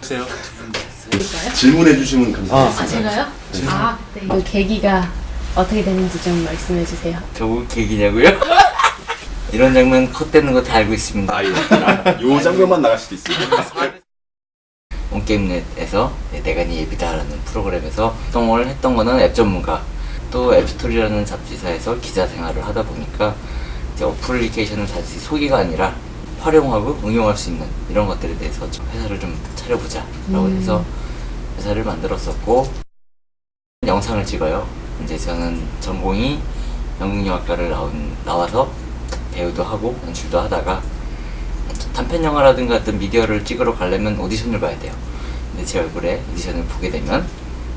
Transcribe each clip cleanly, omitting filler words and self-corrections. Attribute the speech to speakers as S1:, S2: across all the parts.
S1: 주세요.
S2: 질문해 주시면 감사하겠습니다.
S3: 아, 제가요? 아, 네. 그 계기가 어떻게 되는지 좀 말씀해 주세요.
S4: 저거 계기냐고요? 이런 장면 컷되는 거 다 알고 있습니다.
S2: 아, 예. 요 장면만 나갈 수도 있습니다.
S4: 온게임넷에서 내가 네 앱이다라는 프로그램에서 활동을 했던 거는 앱 전문가, 또 앱스토리라는 잡지사에서 기자 생활을 하다 보니까 이제 어플리케이션을 단지 소개가 아니라 활용하고 응용할 수 있는 이런 것들에 대해서 좀 회사를 좀 차려보자 라고 해서 회사를 만들었었고, 영상을 찍어요. 이제 저는 전공이 연극영화과를 나와서 배우도 하고 연출도 하다가 단편 영화라든가 어떤 미디어를 찍으러 가려면 오디션을 봐야 돼요. 근데 제 얼굴에 오디션을 보게 되면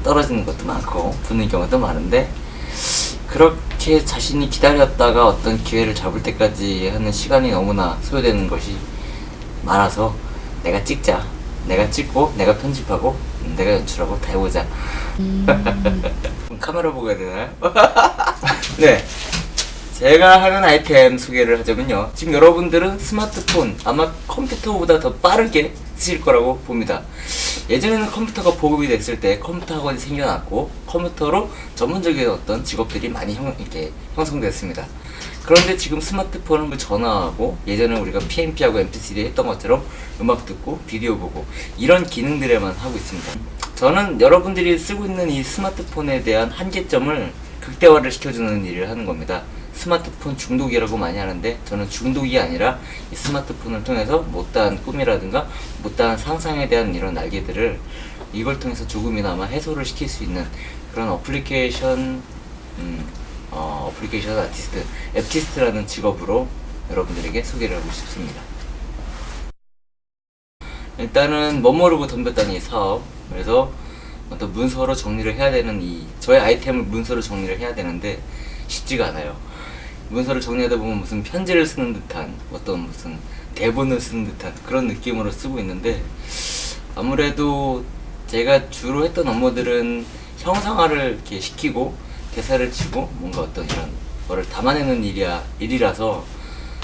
S4: 떨어지는 것도 많고 붙는 경우도 많은데, 그렇게 자신이 기다렸다가 어떤 기회를 잡을 때까지 하는 시간이 너무나 소요되는 것이 많아서 내가 찍자, 내가 찍고 내가 편집하고 내가 연출하고 다 해보자. 카메라 보고 해야 되나요? 네, 제가 하는 아이템 소개를 하자면요, 지금 여러분들은 스마트폰, 아마 컴퓨터보다 더 빠르게 쓰실 거라고 봅니다. 예전에는 컴퓨터가 보급이 됐을 때 컴퓨터 학원이 생겨났고 컴퓨터로 전문적인 어떤 직업들이 많이 이렇게 형성됐습니다. 그런데 지금 스마트폰은 전화하고, 예전에 우리가 PMP하고 MP3 했던 것처럼 음악 듣고 비디오 보고 이런 기능들에만 하고 있습니다. 저는 여러분들이 쓰고 있는 이 스마트폰에 대한 한계점을 극대화를 시켜주는 일을 하는 겁니다. 스마트폰 중독이라고 많이 하는데 저는 중독이 아니라 이 스마트폰을 통해서 못다한 꿈이라든가 못다한 상상에 대한 이런 날개들을 이걸 통해서 조금이나마 해소를 시킬 수 있는 그런 어플리케이션 아티스트, 앱티스트라는 직업으로 여러분들에게 소개를 하고 싶습니다. 일단은 멋 모르고 덤볐다는 이 사업, 그래서 어떤 문서로 정리를 해야 되는 저의 아이템을 문서로 정리를 해야 되는데 쉽지가 않아요. 문서를 정리하다 보면 무슨 편지를 쓰는 듯한, 어떤 무슨 대본을 쓰는 듯한 그런 느낌으로 쓰고 있는데, 아무래도 제가 주로 했던 업무들은 형상화를 이렇게 시키고 대사를 치고 뭔가 어떤 이런 거를 담아내는 일이라서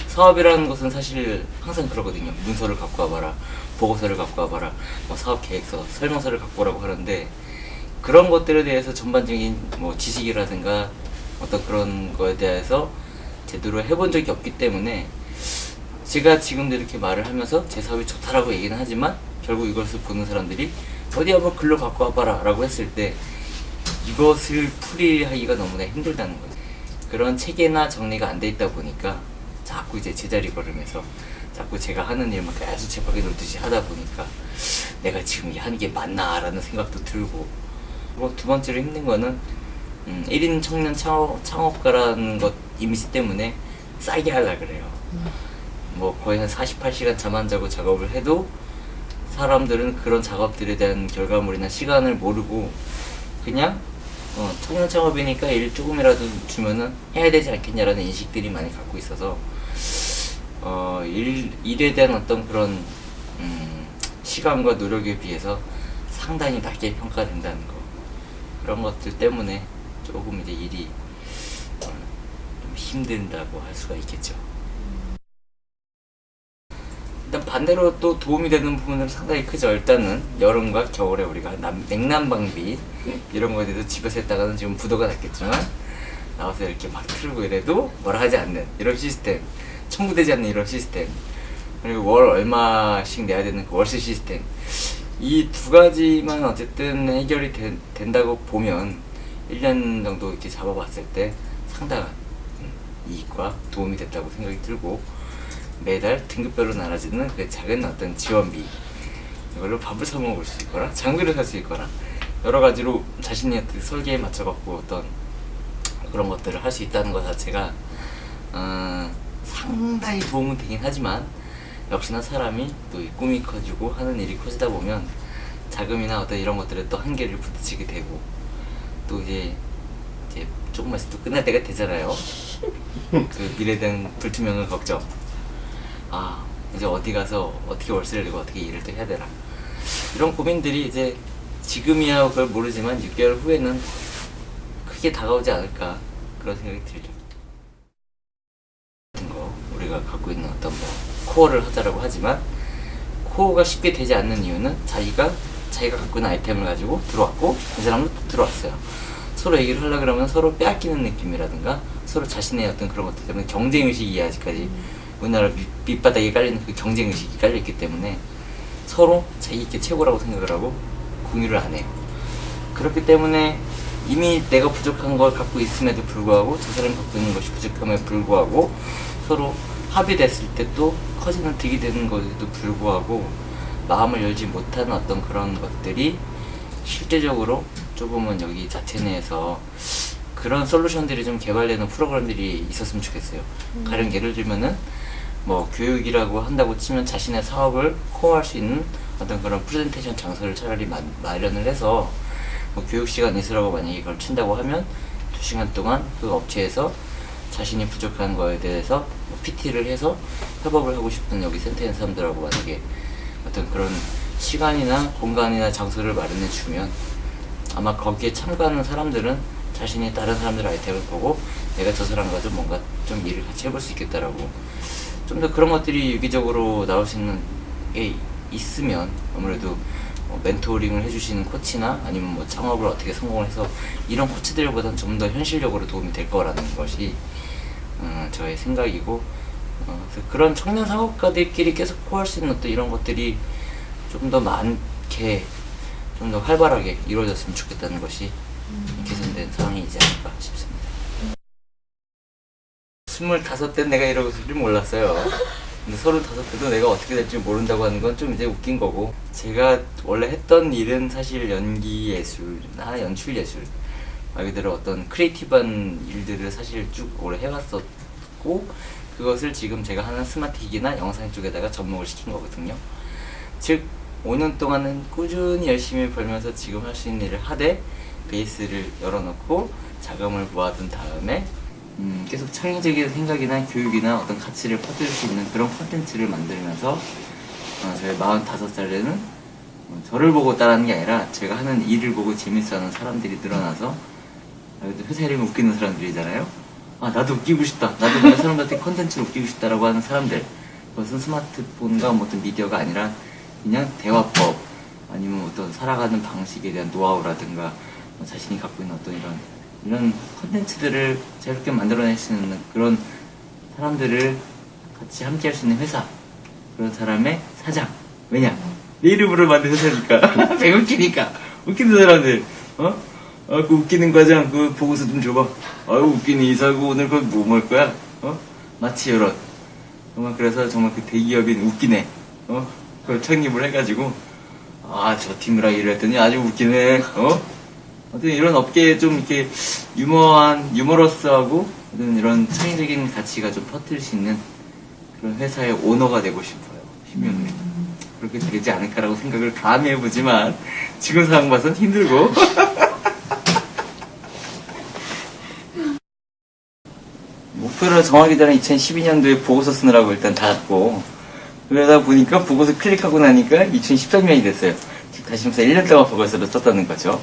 S4: 사업이라는 것은 사실 항상 그러거든요. 문서를 갖고 와봐라, 보고서를 갖고 와봐라, 뭐 사업 계획서, 설명서를 갖고 오라고 하는데, 그런 것들에 대해서 전반적인 뭐 지식이라든가 어떤 그런 거에 대해서 제대로 해본 적이 없기 때문에, 제가 지금도 이렇게 말을 하면서 제 사업이 좋다라고 얘기는 하지만 결국 이것을 보는 사람들이 어디 한번 글로 갖고 와봐라 라고 했을 때 이것을 풀이하기가 너무나 힘들다는 거죠. 그런 체계나 정리가 안 돼 있다 보니까 자꾸 이제 제자리 걸으면서 자꾸 제가 하는 일만 계속 쳇바퀴 돌듯이 하다 보니까 내가 지금 하는 게 맞나 라는 생각도 들고, 그리고 두 번째로 힘든 거는 1인 청년 창업가라는 것 이미지 때문에 싸게 하려고 그래요. 뭐 거의 한 48시간 잠 안 자고 작업을 해도 사람들은 그런 작업들에 대한 결과물이나 시간을 모르고 그냥 청년 창업이니까 일 조금이라도 주면은 해야 되지 않겠냐라는 인식들이 많이 갖고 있어서 일에 대한 어떤 그런 시간과 노력에 비해서 상당히 낮게 평가된다는 거, 그런 것들 때문에 조금 이제 일이 좀 힘든다고 할 수가 있겠죠. 일단 반대로 또 도움이 되는 부분은 상당히 크죠. 일단은 여름과 겨울에 우리가 냉난방비 이런 거에 대해서 집에서 했다가는 지금 부도가 났겠지만 나와서 이렇게 막 틀고 이래도 뭐라 하지 않는 이런 시스템, 청구되지 않는 이런 시스템, 그리고 월 얼마씩 내야 되는 그 월세 시스템, 이 두 가지만 어쨌든 해결이 된다고 보면 1년 정도 이렇게 잡아봤을 때 상당한 이익과 도움이 됐다고 생각이 들고, 매달 등급별로 나눠지는 그 작은 어떤 지원비, 이걸로 밥을 사 먹을 수 있거나 장비를 살 수 있거나 여러 가지로 자신의 어떤 설계에 맞춰갖고 어떤 그런 것들을 할 수 있다는 것 자체가 상당히 도움은 되긴 하지만, 역시나 사람이 또 꿈이 커지고 하는 일이 커지다 보면 자금이나 어떤 이런 것들에 또 한계를 부딪히게 되고, 또 이제 조금만 있으면 또 끝날 때가 되잖아요. 그 미래에 대한 불투명한 걱정, 이제 어디 가서 어떻게 월세를 내고 어떻게 일을 또 해야 되나, 이런 고민들이 이제 지금이야 그걸 모르지만 6개월 후에는 크게 다가오지 않을까, 그런 생각이 들죠. 같은 거 우리가 갖고 있는 어떤 뭐 코어를 하자라고 하지만 코어가 쉽게 되지 않는 이유는 자기가 갖고 있는 아이템을 가지고 들어왔고 그 사람도 들어왔어요. 서로 얘기를 하려고 그러면 서로 빼앗기는 느낌이라든가 서로 자신의 어떤 그런 것들 때문에 경쟁의식이 아직까지 우리나라 밑바닥에 깔리는 그 경쟁의식이 깔려있기 때문에 서로 자기께 최고라고 생각을 하고 공유를 안 해요. 그렇기 때문에 이미 내가 부족한 걸 갖고 있음에도 불구하고 저 사람이 갖고 있는 것이 부족함에 불구하고 서로 합의됐을 때 또 커지는 득이 되는 것에도 불구하고 마음을 열지 못하는 어떤 그런 것들이 실제적으로 조금은 여기 자체 내에서 그런 솔루션들이 좀 개발되는 프로그램들이 있었으면 좋겠어요. 가령 예를 들면은 뭐 교육이라고 한다고 치면 자신의 사업을 코어할 수 있는 어떤 그런 프레젠테이션 장소를 차라리 마련을 해서 뭐 교육 시간 있으라고 만약에 걸친다고 하면 2시간 동안 그 업체에서 자신이 부족한 거에 대해서 뭐 PT를 해서 협업을 하고 싶은 여기 센터에 있는 사람들하고 만약에 어떤 그런 시간이나 공간이나 장소를 마련해 주면 아마 거기에 참가하는 사람들은 자신이 다른 사람들 아이템을 보고 내가 저 사람과 좀 뭔가 좀 일을 같이 해볼 수 있겠다라고 좀 더 그런 것들이 유기적으로 나올 수 있는 게 있으면 아무래도 멘토링을 해주시는 코치나 아니면 뭐 창업을 어떻게 성공을 해서 이런 코치들보다는 좀 더 현실적으로 도움이 될 거라는 것이 저의 생각이고 그래서 그런 청년 사업가들끼리 계속 코어할 수 있는 어떤 이런 것들이 좀 더 많게 좀 더 활발하게 이루어졌으면 좋겠다는 것이 개선된 상황이지 않을까 싶습니다. 25때 내가 이러고 있을 줄 몰랐어요. 근데 35때도 내가 어떻게 될지 모른다고 하는 건 좀 이제 웃긴 거고 제가 원래 했던 일은 사실 연기 예술이나 연출 예술 말 그대로 어떤 크리에이티브한 일들을 사실 쭉 오래 해왔었고 그것을 지금 제가 하는 스마트 기기나 영상 쪽에다가 접목을 시킨 거거든요. 즉 5년 동안은 꾸준히 열심히 벌면서 지금 할 수 있는 일을 하되 베이스를 열어놓고 자금을 모아둔 다음에 계속 창의적인 생각이나 교육이나 어떤 가치를 퍼뜨릴 수 있는 그런 콘텐츠를 만들면서 저희 45살에는 저를 보고 따라하는 게 아니라 제가 하는 일을 보고 재밌어하는 사람들이 늘어나서 회사 이름이 웃기는 사람들이잖아요. 나도 웃기고 싶다. 나도 그냥 사람들한테 콘텐츠를 웃기고 싶다라고 하는 사람들. 그것은 스마트폰과 뭐 어떤 미디어가 아니라 그냥 대화법 아니면 어떤 살아가는 방식에 대한 노하우라든가 자신이 갖고 있는 어떤 이런 콘텐츠들을 자유롭게 만들어낼 수 있는 그런 사람들을 같이 함께 할 수 있는 회사, 그런 사람의 사장. 왜냐? 내 이름으로 만든 회사니까. 배웃기니까. 웃기는 사람들. 그 웃기는 과장, 그 보고서 좀 줘봐. 아유, 웃기는 이사고 오늘 그거 뭐 먹을 거야? 마치 이런. 정말 그래서 정말 그 대기업인 웃기네. 그걸 창립을 해가지고, 저 팀이랑 일을 했더니 아주 웃기네. 어떤 이런 업계에 좀 이렇게 유머러스하고 이런 창의적인 가치가 좀 퍼뜨릴 수 있는 그런 회사의 오너가 되고 싶어요. 희명이. 그렇게 되지 않을까라고 생각을 감히 해보지만 지금 상황 봐선 힘들고 목표를 정하기 전에 2012년도에 보고서 쓰느라고 일단 닫았고 그러다 보니까 보고서 클릭하고 나니까 2013년이 됐어요. 즉 다시 말해서 1년 동안 보고서를 썼다는 거죠.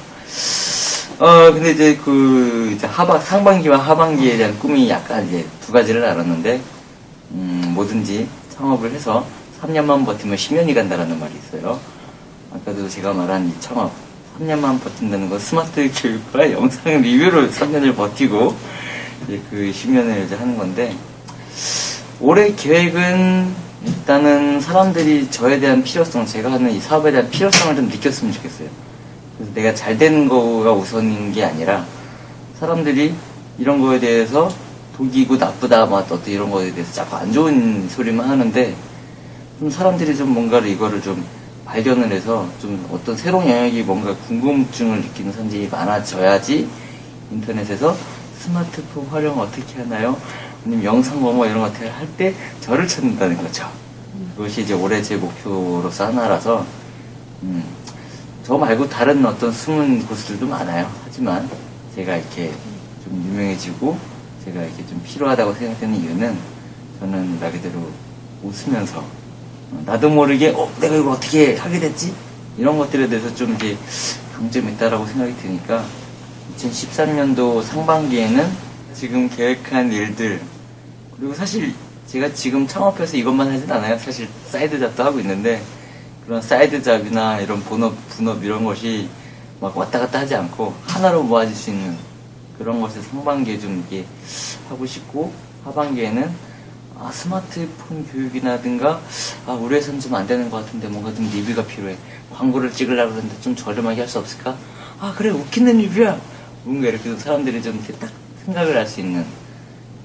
S4: 근데 이제 이제 상반기와 하반기에 대한 꿈이 약간 이제 두 가지를 나눴는데, 뭐든지 창업을 해서 3년만 버티면 10년이 간다라는 말이 있어요. 아까도 제가 말한 이 창업, 3년만 버틴다는 건 스마트 교육과 영상 리뷰로 3년을 버티고, 이제 그 10년을 이제 하는 건데, 올해 계획은 일단은 사람들이 저에 대한 필요성, 제가 하는 이 사업에 대한 필요성을 좀 느꼈으면 좋겠어요. 그래서 내가 잘 되는 거가 우선인 게 아니라 사람들이 이런 거에 대해서 독이고 나쁘다 막 어떤 이런 거에 대해서 자꾸 안 좋은 소리만 하는데 좀 사람들이 좀 뭔가를 이거를 좀 발견을 해서 좀 어떤 새로운 영역이 뭔가 궁금증을 느끼는 사람들이 많아져야지 인터넷에서 스마트폰 활용 어떻게 하나요? 아니면 영상 뭐 이런 거 어떻게 할 때 저를 찾는다는 거죠. 그것이 이제 올해 제 목표로서 하나라서 저 말고 다른 어떤 숨은 고수들도 많아요. 하지만 제가 이렇게 좀 유명해지고 제가 이렇게 좀 필요하다고 생각되는 이유는 저는 말 그대로 웃으면서 나도 모르게 내가 이걸 어떻게 하게 됐지? 이런 것들에 대해서 좀 이제 강점이 있다라고 생각이 드니까 2013년도 상반기에는 지금 계획한 일들 그리고 사실 제가 지금 창업해서 이것만 하진 않아요. 사실 사이드 잡도 하고 있는데 그런 사이드 잡이나 이런 본업, 분업 이런 것이 막 왔다 갔다 하지 않고 하나로 모아질 수 있는 그런 것을 상반기에 좀 이게 하고 싶고 하반기에는 스마트폰 교육이라든가 우리 회사는 좀 안 되는 것 같은데 뭔가 좀 리뷰가 필요해. 광고를 찍으려고 하는데 좀 저렴하게 할 수 없을까? 그래 웃기는 리뷰야. 뭔가 이렇게 사람들이 좀 이렇게 딱 생각을 할 수 있는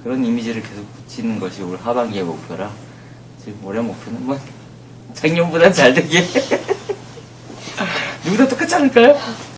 S4: 그런 이미지를 계속 붙이는 것이 올 하반기의 목표라 지금 올해 목표는 뭐 작년보다 잘 되게 누구나 똑같지 않을까요?